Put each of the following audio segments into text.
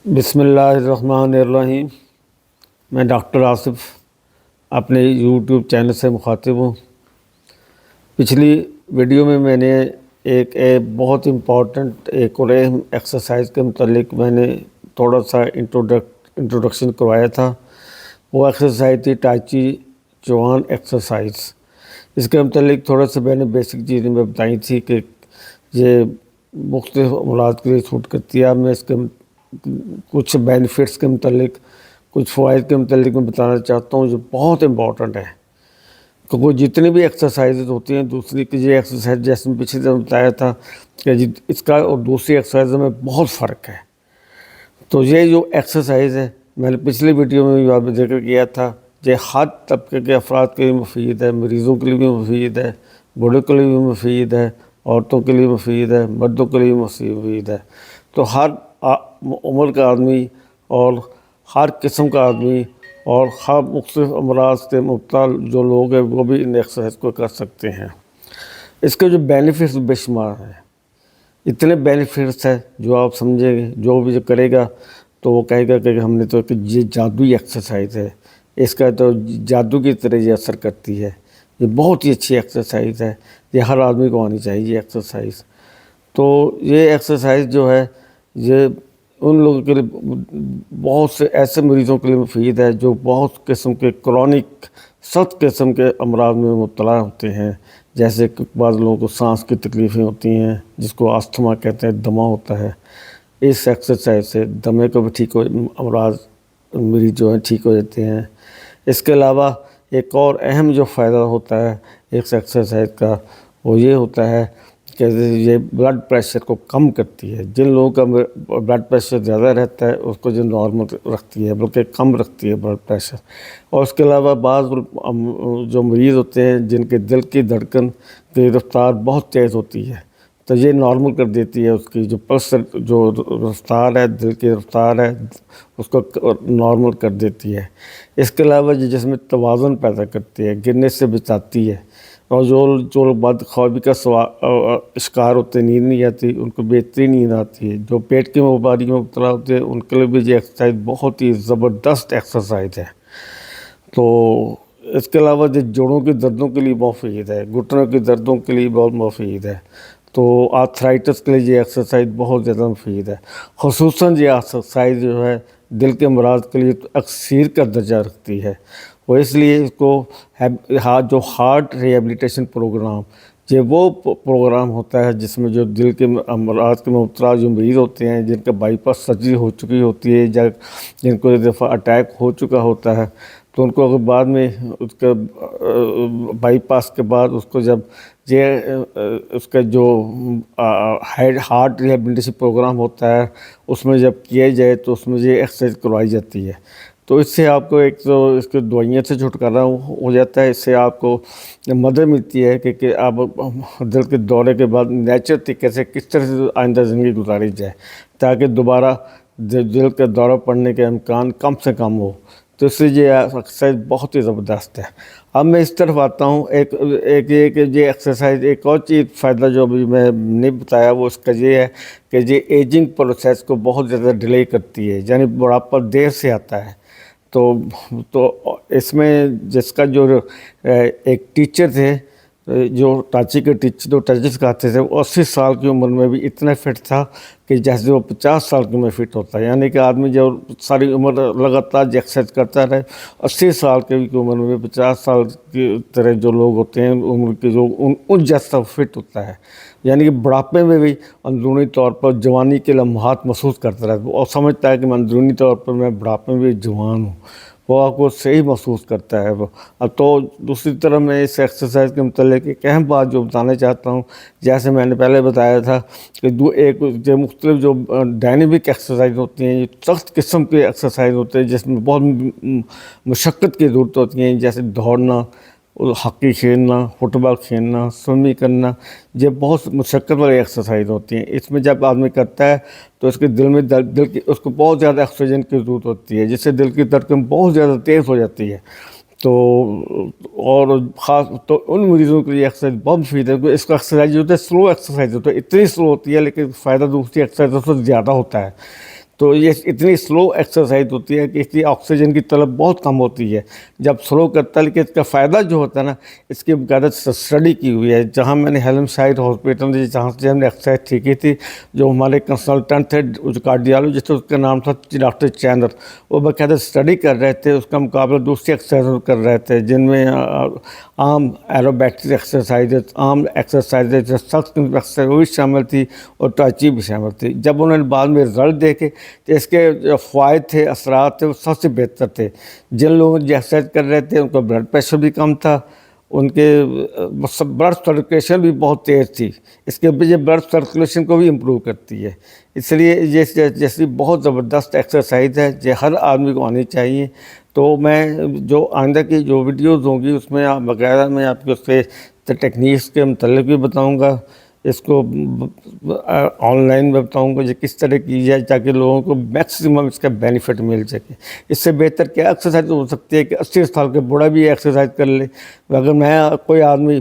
बिस्मिल्लाहिर्रहमानिर्रहीम। मैं डॉक्टर आसिफ अपने यूट्यूब चैनल से मुखातिब हूँ। पिछली वीडियो में मैंने एक बहुत इम्पॉर्टेंट एक और अहम एक्सरसाइज के मुतालिक मैंने थोड़ा सा इंट्रोडक्शन करवाया था। वो एक्सरसाइज थी टाई ची चुआन एक्सरसाइज। इसके मुतालिक थोड़ा सा मैंने बेसिक चीज़ें मैं बताई थी कि ये मुख्तलिफ अमराज के लिए सूट करती है। अब मैं इसके कुछ बेनिफिट्स के मुतालिक, कुछ फ़वाइद के मुतालिक मैं बताना चाहता हूँ जो बहुत इम्पॉर्टेंट है। क्योंकि जितनी भी एक्सरसाइज होती हैं, दूसरी की ये एक्सरसाइज जैसे मैं पिछले दिन बताया था कि इसका और दूसरी एक्सरसाइज में बहुत फ़र्क है। तो ये जो एक्सरसाइज है मैंने पिछली वीडियो में भी आप जिक्र किया था, ये हर तबके के अफराद के लिए मुफीद है, मरीज़ों के लिए भी मुफीद है, बूढ़ों के लिए भी मुफीद है, औरतों के लिए मुफीद है, मर्दों के लिए भी मुफीद है। तो हर उम्र का आदमी और हर किस्म का आदमी और हर मुख्तलिफ अमराज से मुब्तला जो लोग हैं वो भी इन एक्सरसाइज को कर सकते हैं। इसके जो बेनिफिट्स बेशुमार हैं, इतने बेनिफिट्स हैं जो आप समझेंगे, जो भी जो करेगा तो वो कहेगा कि हमने तो कि ये जादुई एक्सरसाइज है, इसका तो जादू की तरह ये असर करती है, ये बहुत ही अच्छी एक्सरसाइज है, ये हर आदमी को आनी चाहिए ये एक्सरसाइज। तो ये एक्सरसाइज जो है ये उन लोगों के लिए, बहुत से ऐसे मरीज़ों के लिए मुफीद है जो बहुत किस्म के क्रॉनिक सख्त किस्म के अमराज में मुब्तला होते हैं। जैसे कि बाद लोगों को सांस की तकलीफ़ें होती हैं, जिसको अस्थमा कहते हैं, दमा होता है। इस एक्सरसाइज से दमे को भी ठीक हो, अमराज मरीज जो हैं ठीक हो जाते हैं। इसके अलावा एक और अहम जो फ़ायदा होता है इस एक्सरसाइज का वो ये होता है कि ये ब्लड प्रेशर को कम करती है। जिन लोगों का ब्लड प्रेशर ज़्यादा रहता है उसको जो नॉर्मल रखती है, बल्कि कम रखती है ब्लड प्रेशर। और उसके अलावा बाज़ जो मरीज़ होते हैं जिनके दिल की धड़कन की रफ्तार बहुत तेज़ होती है, तो ये नॉर्मल कर देती है। उसकी जो पल्स जो रफ्तार है, दिल की रफ्तार है, उसको नॉर्मल कर देती है। इसके अलावा ये जिसमें तवाज़ुन पैदा करती है, गिरने से बचाती है। और जो बदख्वाबी का शिकार होते हैं, नींद नहीं आती, उनको बेहतरीन नींद आती है। जो पेट की बीमारी में मुब्तला होते हैं उनके लिए भी ये एक्सरसाइज बहुत ही ज़बरदस्त एक्सरसाइज है। तो इसके अलावा जो जोड़ों के दर्दों के लिए मुफीद है, घुटनों के दर्दों के लिए बहुत मुफीद है। तो आर्थराइटिस के लिए ये एक्सरसाइज बहुत ज़्यादा मुफीद है। ख़ुसूसन ये एक्सरसाइज जो है दिल के अमराज के लिए तो अक्सीर का दर्जा रखती है। और इसलिए इसको जो हार्ट रिहेबिलिटेशन प्रोग्राम, ये वो प्रोग्राम होता है जिसमें जो दिल के अमराज के मुब्तला जो मरीज़ होते हैं, जिनका बाईपास सर्जरी हो चुकी होती है या जिनको एक दफ़ा अटैक हो चुका होता है, तो उनको अगर बाद में उसका बाईपास के बाद उसको जब ये उसका जो हार्ट रिहेबिलिटेशन प्रोग्राम होता है उसमें जब किया जाए तो उसमें ये एक्सरसाइज करवाई जाती है। तो इससे आपको एक तो इसके दवाइयों से छुटकारा हो जाता है। इससे आपको मदद मिलती है कि आप दिल के दौरे के बाद नेचुरल तरीके से किस तरह से आइंदा ज़िंदगी गुजारी जाए, ताकि दोबारा दिल का दौरा पड़ने के इम्कान कम से कम हो। तो इससे ये एक्सरसाइज बहुत ही ज़बरदस्त है। अब मैं इस तरफ आता हूँ। एक ये एक्सरसाइज एक और चीज़ फ़ायदा जो अभी मैं नहीं बताया वो इसका ये है कि ये एजिंग प्रोसेस को बहुत ज़्यादा डिले करती है, यानी बुढ़ापा देर से आता है। तो इसमें जिसका जो एक टीचर थे, जो टाची के टीचर जो टाची सिखाते थे, वो 80 साल की उम्र में भी इतना फिट था कि जैसे वो 50 साल की उम्र फिट होता है। यानी कि आदमी जो सारी उम्र लगातार एक्सरसाइज करता रहे, 80 साल की उम्र में 50 साल की तरह जो लोग होते हैं उम्र के जो उन जैसा फिट होता है। यानी कि बुढ़ापे में भी अंदरूनी तौर पर जवानी के लम्हात महसूस करता रहता है और समझता है कि मैं अंदरूनी तौर पर मैं बुढ़ापे में भी जवान हूँ, वो आपको सही महसूस करता है वो। अब तो दूसरी तरफ मैं इस एक्सरसाइज के मतलब एक अहम बात जो बताना चाहता हूँ, जैसे मैंने पहले बताया था कि एक जो मुख्तलिफ जो डायनेमिक एक्सरसाइज होती हैं, ये सख्त किस्म के एक्सरसाइज होते हैं जिसमें बहुत मशक्क़त की ज़रूरत होती है, जैसे दौड़ना, हॉकी खेलना, फुटबॉल खेलना, स्विमिंग करना, ये बहुत मशक्क़त वाली एक्सरसाइज होती हैं। इसमें जब आदमी करता है तो उसके दिल में दिल की उसको बहुत ज़्यादा ऑक्सीजन की ज़रूरत होती है, जिससे दिल की धड़कन बहुत ज़्यादा तेज़ हो जाती है। तो और ख़ास तो उन मरीज़ों के लिए एक्सरसाइज बहुत मुफीद है। इसका एक्सरसाइज जो होता है स्लो एक्सरसाइज होता है, इतनी स्लो होती है लेकिन फ़ायदा दूसरी एक्सरसाइजों से ज़्यादा होता है। تو یہ اتنی سلو ایکسرسائز ہوتی ہے کہ اس کی آکسیجن کی طلب بہت کم ہوتی ہے. جب سلو کرتا ہے، لیکن اس کا فائدہ جو ہوتا ہے نا، اس کی باقاعدہ اسٹڈی کی ہوئی ہے. جہاں میں نے ہیلم شائر ہاسپٹل جہاں سے ہم نے ایکسرسائز سیکھی تھی، جو ہمارے کنسلٹنٹ تھے جو کارڈیالوجسٹ، اس کا نام تھا ڈاکٹر چیندر، وہ باقاعدہ اسٹڈی کر رہے تھے. اس کا مقابلہ دوسری ایکسرسائز کر رہے تھے جن میں عام ایروبیکس ایکسرسائزز، عام ایکسرسائزز جو سخت ایکسرسائز وہ بھی شامل تھی اور ٹاچی بھی شامل تھی. جب انہوں نے بعد میں رزلٹ دیکھے تو اس کے جو فوائد تھے، اثرات تھے، وہ سب سے بہتر تھے. جن لوگ جو ایکسرسائز کر رہے تھے ان کا بلڈ پریشر بھی کم تھا، ان کے بلڈ سرکولیشن بھی بہت تیز تھی. اس کے یہ بلڈ سرکولیشن کو بھی امپروو کرتی ہے. اس لیے یہ جیسی بہت زبردست ایکسرسائز ہے، یہ ہر آدمی کو آنی چاہیے. تو میں جو آئندہ کی جو ویڈیوز ہوں گی اس میں باقاعدہ میں آپ کو اس کے ٹیکنیکس کے متعلق بھی بتاؤں گا. اس کو آن لائن میں بتاؤں گا یہ کس طرح کی جائے تاکہ لوگوں کو میکسیمم اس کا بینیفٹ مل سکے. اس سے بہتر کیا ایکسرسائز ہو سکتی ہے کہ 80 سال کے بوڑھا بھی ایکسرسائز کر لے. اگر کوئی آدمی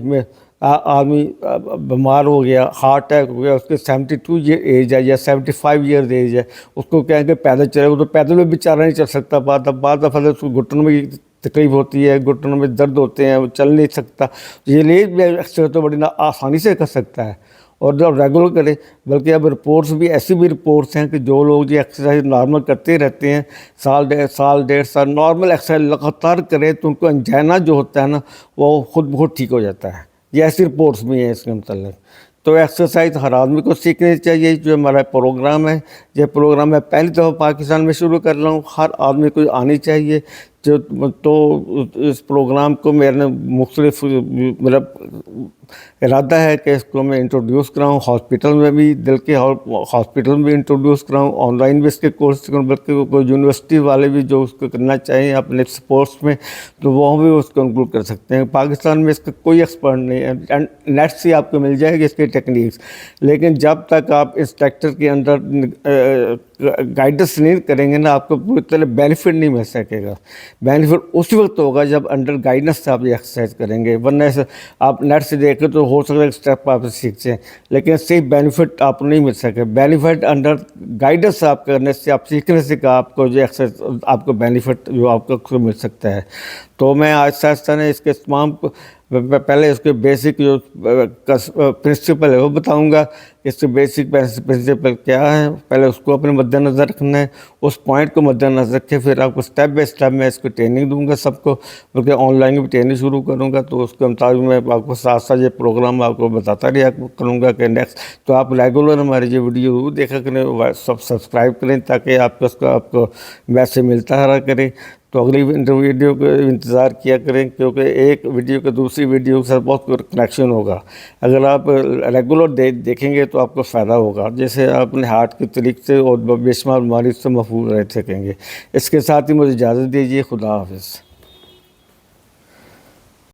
بیمار ہو گیا، ہارٹ اٹیک ہو گیا، اس کے 72 ایئر ایج ہے یا 75 ایئرز ایج ہے، اس کو کہیں کہ پیدل چلے گا تو پیدل میں بیچارہ نہیں چل سکتا. بعض دفعہ اس کو گھٹنوں میں تکلیف ہوتی ہے، گھٹنوں میں درد ہوتے ہیں، وہ چل نہیں سکتا. یہ لیے ایکسرسائز تو بڑی آسانی سے کر سکتا ہے اور جو ریگولر کرے. بلکہ اب رپورٹس بھی ایسی بھی رپورٹس ہیں کہ جو لوگ یہ ایکسرسائز نارمل کرتے رہتے ہیں، سال ڈیڑھ سال نارمل ایکسرسائز لگاتار کرے تو ان کو انجائنا جو ہوتا ہے نا وہ خود بہت ٹھیک ہو جاتا ہے. یہ ایسی رپورٹس بھی ہیں اس کے متعلق. تو ایکسرسائز ہر آدمی کو سیکھنی چاہیے. جو ہمارا پروگرام ہے، یہ پروگرام میں پہلی دفعہ پاکستان میں شروع کر رہا ہوں. ہر آدمی کو آنی چاہیے. تو اس پروگرام کو میں نے مختلف مطلب ارادہ ہے کہ اس کو میں انٹروڈیوس کراؤں. ہاسپٹل میں بھی دل کے ہاسپٹل میں بھی انٹروڈیوس کراؤں، آن لائن بھی اس کے کورس کروں. بلکہ کوئی یونیورسٹی والے بھی جو اس کو کرنا چاہیں اپنے سپورٹس میں تو وہ بھی اس کو انکلوڈ کر سکتے ہیں. پاکستان میں اس کا کوئی ایکسپرٹ نہیں ہے. نیٹ سے آپ کو مل جائے گی اس کے ٹیکنیکس، لیکن جب تک آپ انسٹرکٹر کے اندر گائیڈنس نہیں کریں گے نا آپ کو پوری طرح بینیفٹ نہیں مل سکے گا. بینیفٹ اس وقت ہوگا جب انڈر گائیڈنس سے آپ یہ ایکسرسائز کریں گے. ورنہ آپ نیٹ سے دیکھیں تو ہو سکتا ہے اسٹیپ آپ سیکھ جائیں، لیکن صحیح بینیفٹ آپ کو نہیں مل سکے. بینیفٹ انڈر گائیڈنس آپ کرنے سے، آپ سیکھنے سے کا آپ کو جو ایکسرسائز آپ کو بینیفٹ جو آپ کو مل سکتا ہے. تو میں آہستہ آہستہ نے اس کے تمام پہلے اس کے بیسک جو پرنسپل ہے وہ بتاؤں گا. اس کے بیسک پرنسپل کیا ہے، پہلے اس کو اپنے مد نظر رکھنا ہے. اس پوائنٹ کو مد نظر رکھے پھر آپ کو اسٹیپ بائی اسٹیپ میں اس کو ٹریننگ دوں گا سب کو. بلکہ آن لائن بھی ٹریننگ شروع کروں گا. تو اس کے مطابق میں آپ کو ساتھ ساتھ یہ پروگرام آپ کو بتاتا رہا کروں گا کہ نیکسٹ. تو آپ ریگولر ہماری یہ ویڈیو دیکھا کریں، سب سبسکرائب کریں تاکہ آپ کو میسج ملتا رہا کرے. تو اگلی ویڈیو کو انتظار کیا کریں، کیونکہ ایک ویڈیو کے دوسری ویڈیو کے ساتھ بہت کنیکشن ہوگا. اگر آپ ریگولر دیکھیں گے تو آپ کو فائدہ ہوگا. جیسے آپ اپنے ہارٹ کے طریق سے اور بے شمار بیماری سے محفوظ رہ سکیں گے. اس کے ساتھ ہی مجھے اجازت دیجیے. خدا حافظ.